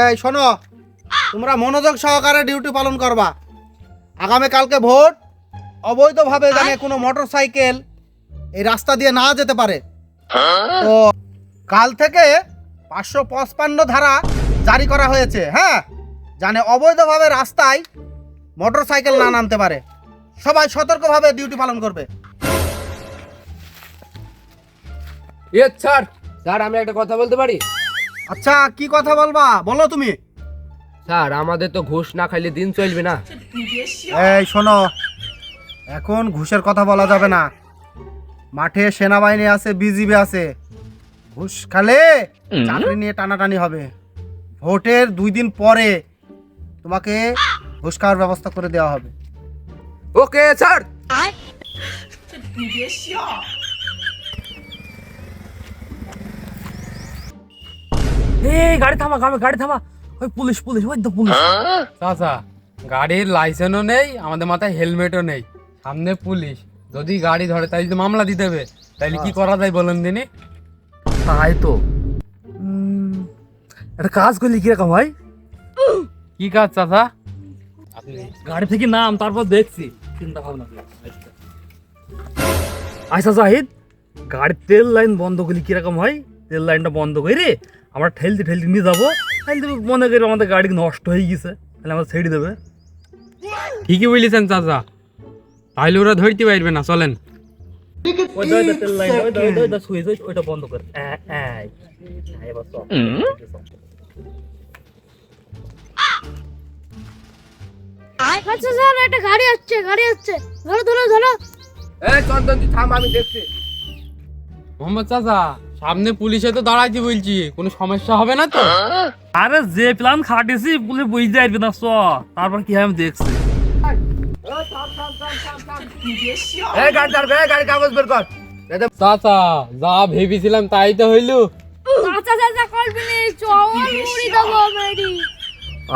এই শোনো, তোমরা মনোযোগ সহকারে ডিউটি পালন করবা। আগামী কালকে ভোট, অবৈধভাবে জানে কোনো মোটরসাইকেল এই রাস্তা দিয়ে না যেতে পারে। তো কাল থেকে 555 ধারা জারি করা হয়েছে। হ্যাঁ, জানে অবৈধভাবে রাস্তায় মোটরসাইকেল না নামতে পারে। সবাই সতর্কভাবে ডিউটি পালন করবে। স্যার স্যার আমি একটা কথা বলতে পারি? আচ্ছা, কি কথা বলবা বলো তুমি। স্যার আমাদের তো ঘুষ না খাইলে দিন চলবে না। এই শোনো, এখন ঘুষের কথা বলা যাবে না। মাঠে সেনাবাহিনী আছে, বিজিবি আছে। ঘুষ খালে চাকরি নিয়ে টানাটানি হবে। ভোটের 2 দিন পরে তোমাকে ঘুষ খাওয়ার ব্যবস্থা করে দেওয়া হবে। Okay sir. এই গাড়ি থামা, গাড়ি থামা। ওই পুলিশ, ওই তো পুলিশ। চাচা, গাড়ির লাইসেন্সও নেই, আমাদের মাথায় হেলমেটও নেই, সামনে পুলিশ। যদি গাড়ি ধরে তাইলে তো মামলা দিতে হবে। তাইলে কি করা যায় বলেন দিনি? তাই তো একটা কাজ করলি কিরকম হয়? কি কাজ চাচা? গাড়ি থেকে নাম, তারপর দেখছি চিন্তা ভাবনা। আচ্ছা জাহিদ, গাড়ির তেল লাইন বন্ধ করলে কিরকম হয়? তেল লাইনটা বন্ধ করে আমরা ঠেলতে নিয়ে যাবো। ঠেলতে মনে করি আমাদের গাড়ি নষ্ট হয়ে গেছে, তাহলে আমরা ছেড়ে দেবে। ঠিকই বলেছেন চাচা, তাইলে ওরা ধরতে পারবে না। চলেন। ওই তেল লাইন, ওই সুইচ, ওইটা বন্ধ করে। এবার চল। আচ্ছা স্যার, একটা গাড়ি আসছে। ধরো। এই চন্দন তুই থাম, আমি দেখছি। মোহাম্মদ চাচা, সামনে পুলিশে তো দাঁড়াইতে বলছি, কোনো সমস্যা হবে না তো? আরে যে প্ল্যান খাটিয়েছি পুলিশ বুঝতে পারবে না। তারপর কি হয় আমি দেখছি। এই গাড়ি ধর, গাড়ি কাগজ বের কর। চাচা, যা ভেবেছিলাম তাই তো হইল। চাচা করবি নি, চল মুড়ি দেবো মেরি।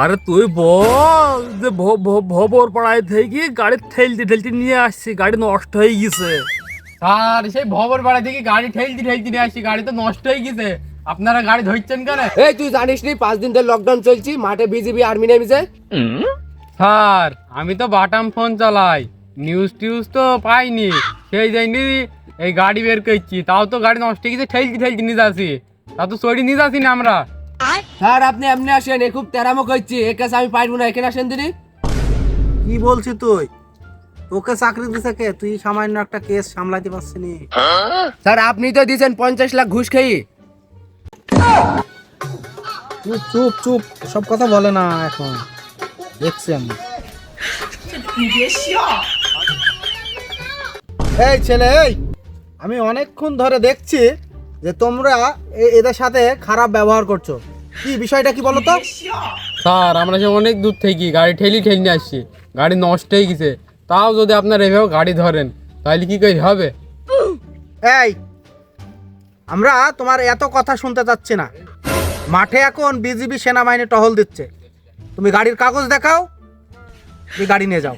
আরে তুই বল যে ভবর পাড়ায় থেকে গাড়ি ঠেলতে নিয়ে আসছি, গাড়ি নষ্ট হয়ে গেছে। স্যার, সেই ভবর পাড়া থেকে গাড়ি ঠেলতে নিয়ে আসছি, গাড়ি তো নষ্ট হয়ে গেছে। আপনারা গাড়ি ধরছেন কেন? এই তুই জানিস নি 5 দিন ধরে লকডাউন চলছে, মাঠে বিজিবি আর্মি নেমেছে। স্যার, আমি তো বাটাম ফোন চালাই, নিউজ টিউজ তো পাইনি। সেই যাইনি এই গাড়ি বের করছি, তাও তো গাড়ি নষ্ট হয়ে গেছে। ঠেলতে নিয়ে যাচ্ছি, তা তো চড়ি নিয়ে যাচ্ছি না আমরা। স্যার আপনি এমনি আসেন, এ খুব তেরামো করছি। এ কেস আমি পারবো না, এখানে আসেন দিদি। কি বলছিস তুই? তোকে চাকরি দিছে কে? তুই সামান্য একটা কেস সামলাইতে পারছিস নি? স্যার আপনি তো দিয়েছেন 50 লাখ ঘুষ খেয়ে। চুপ, সব কথা বলে না এখন, দেখছি আমি। এই ছেলে, আমি অনেকক্ষণ ধরে দেখছি যে তোমরা এদের সাথে খারাপ ব্যবহার করছো। কি বিষয়টা কি বলো তো? স্যার, আমরা সে অনেক দূর থেকে গাড়ি ঠেলি নিয়ে আসছি, গাড়ি নষ্ট হয়ে গেছে। তাও যদি আপনারা এভাবে গাড়ি ধরেন তাহলে কি করে হবে? এই, আমরা তোমার এত কথা শুনতে চাচ্ছি না। মাঠে এখন বিজিবি সেনাবাহিনী টহল দিচ্ছে। তুমি গাড়ির কাগজ দেখাও, তুমি গাড়ি নিয়ে যাও।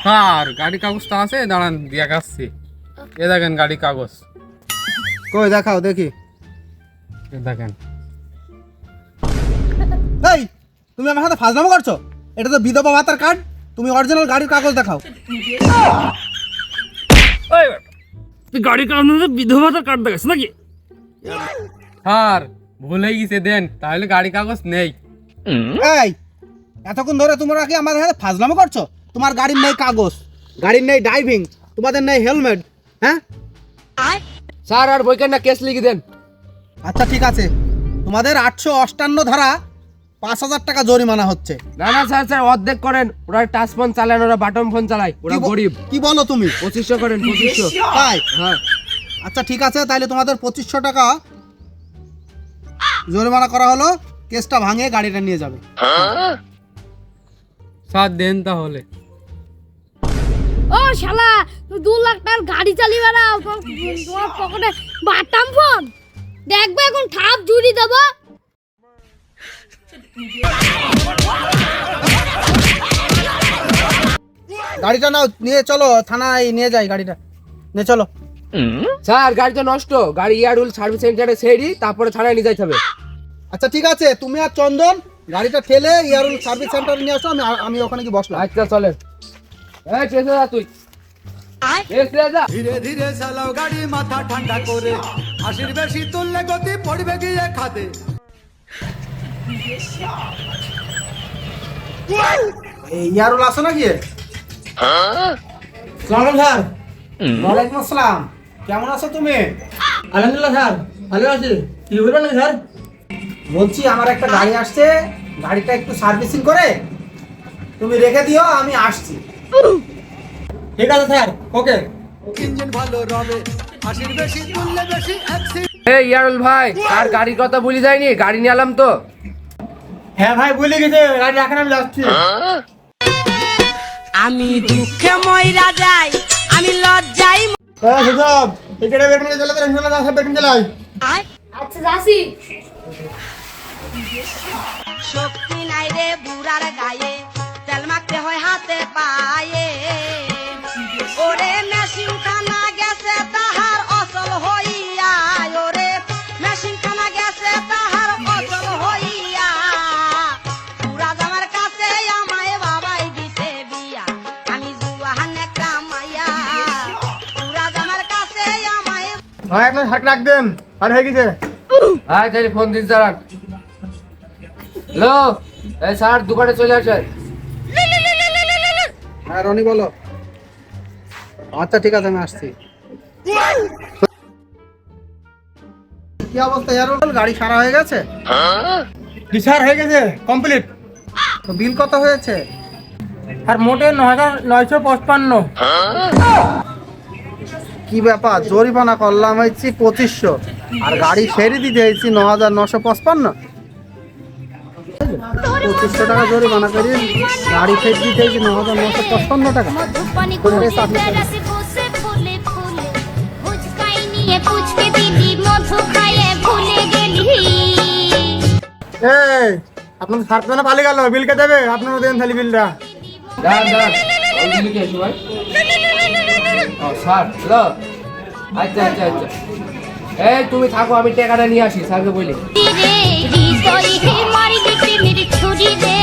স্যার, গাড়ির কাগজটা আছে, দাঁড়ান দেখাচ্ছি। এ দেখেন গাড়ির কাগজ, কই দেখাও দেখি। এ দেখেন। এই, তুমি আমার সাথে ফাজলামো করছো? এটা তো বিধবা ভাতার কার্ড। তুমি অরিজিনাল গাড়ির কাগজ দেখাও। তুই গাড়ি কাগজ বিধবাতার কার্ড দেখাস নাকি? স্যার, ভুলে গেছে, দেন তাহলে গাড়ি কাগজ নেই। এই, এতক্ষণ ধরে তোমরা কি আমাদের সাথে ফাজলামো করছো? তোমার গাড়ির নেই কাগজ, গাড়ির নেই ড্রাইভিং, তোমাদের নেই হেলমেট। হ্যাঁ স্যার আর বইকেন না, কেস লিখে দেন। আচ্ছা ঠিক আছে, তোমাদের 858 ধারা 5000 টাকা জরিমানা হচ্ছে। না স্যার অর্ধেক করেন। ওরা টাচ ফোন চালায় না, ওরা বাটন ফোন চালায়, ওরা গরিব। কি বলো তুমি? 2500 করেন, 2500। তাই? হ্যাঁ। আচ্ছা ঠিক আছে, তাহলে তোমাদের 2500 টাকা জরিমানা করা হলো। কেসটা ভাঙে গাড়িটা নিয়ে যাবে। স্যার দেন তাহলে। ও শালা, তুই 2 লাখ টাকার গাড়ি চালিয়ে বেড়াও, তোমার পকেটে বাটাম ফোন। দেখবে এখন ঠাপ জুড়ি দেবো। গাড়িটা নাও, নিয়ে চলো থানায় নিয়ে যাই। গাড়িটা নিয়ে চলো। স্যার গাড়ি তো নষ্ট, গাড়ি ইয়ারুল সার্ভিস সেন্টারে ছেড়ি তারপরে থানায় নিয়ে যাইতে হবে। আচ্ছা ঠিক আছে, তুমি আর চন্দন গাড়িটা ফেলে ইয়ারুল সার্ভিস সেন্টারে নিয়ে আসো, আমি ওখানে কি বসলাম। আচ্ছা চলে এই চেষ্টা যা তুই চেষ্টা যা ধীরে ধীরে চালাও গাড়ি, মাথা ঠান্ডা করে, হাসির বেশি তুললে গতি পড়বে গিয়ে খাদে। এই ইয়ারুল আসো নাকি? সালাম স্যার। ওয়ালাইকুম আসসালাম। কেমন আছো তুমি? আলহামদুলিল্লাহ স্যার ভালো আছি। কি বলবেন না স্যার? বলছি আমার একটা গাড়ি আসছে, গাড়িটা একটু সার্ভিসিং করে তুমি রেখে দিও, আমি আসছি। ঠিক আছে স্যার, ওকে। ইঞ্জিন ভালো রবে, হাসির বেশি তুললে বেশি অ্যাক্সিডেন্ট। এই ইয়ারুল ভাই, আর গাড়ির কথা ভুলে যায়নি, গাড়ি নিয়ে এলাম তো। হ্যাঁ ভাই ভুলে গেছে, গাড়ি এখন আমি যাচ্ছি। আমি দুঃখে ময়রা যাই, আমি লজ্জাই আচ্ছা যাসি। শক্তি নাই রে বুড়ার গায়ে, তেল মাখতে হয় হাতে পায়ে। ওরে মেশিন খানা গেছে তাহার অচল হইয়া, ওরে মেশিন খানা গেছে তাহার অচল হইয়া। বুড়া জামার কাছে আমায় বাবাই দিতে বিয়া, আমি জুয়ান একটা মাইয়া। বুড়া জামার কাছে আমায় ভাই আপনার হাট রাখবেন, আর হয়ে গেছে। হ্যাঁ তাহলে ফোন দিন স্যার। হ্যালো, এই স্যার দোকানে চলে আসে। হ্যাঁ রনি বলো। আচ্ছা ঠিক আছে, আমি আসছি। কি অবস্থা ইয়ারুল, গাড়ি সারা হয়ে গেছে? স্যার হয়ে গেছে কমপ্লিট। তো বিল কত হয়েছে? আর মোটে 9,955। কি ব্যাপার, জরিমানা করলাম হয়েছি 2500, আর গাড়ি সেরে দিতে হয়েছি 9,955। 2500 টাকা জরিমানা করি, গাড়ি ফের দিতে হয়েছি 9,955 টাকা। মধুপানি করে করে চাকরি করে। বেড়াতে বসে ফুলে ফুলে, ফুচকাই নিয়ে পুচকে দিদি মধু খাইয়ে ভুলে গেলি। এই আপনার সাত জনে পালিয়ে গেল, বিল কে দেবে? আপনার দেন তাহলে বিলটা। দাঁড়ান দাঁড়ান, ওই দিকে কি আসো ভাই? ও স্যার, হ্যালো। আচ্ছা আচ্ছা আচ্ছা, এই তুমি থাকো, আমি টাকাটা নিয়ে আসি স্যারকে বলি। রে হৃদয় হে মারি দেখে মেরে ছুরি রে।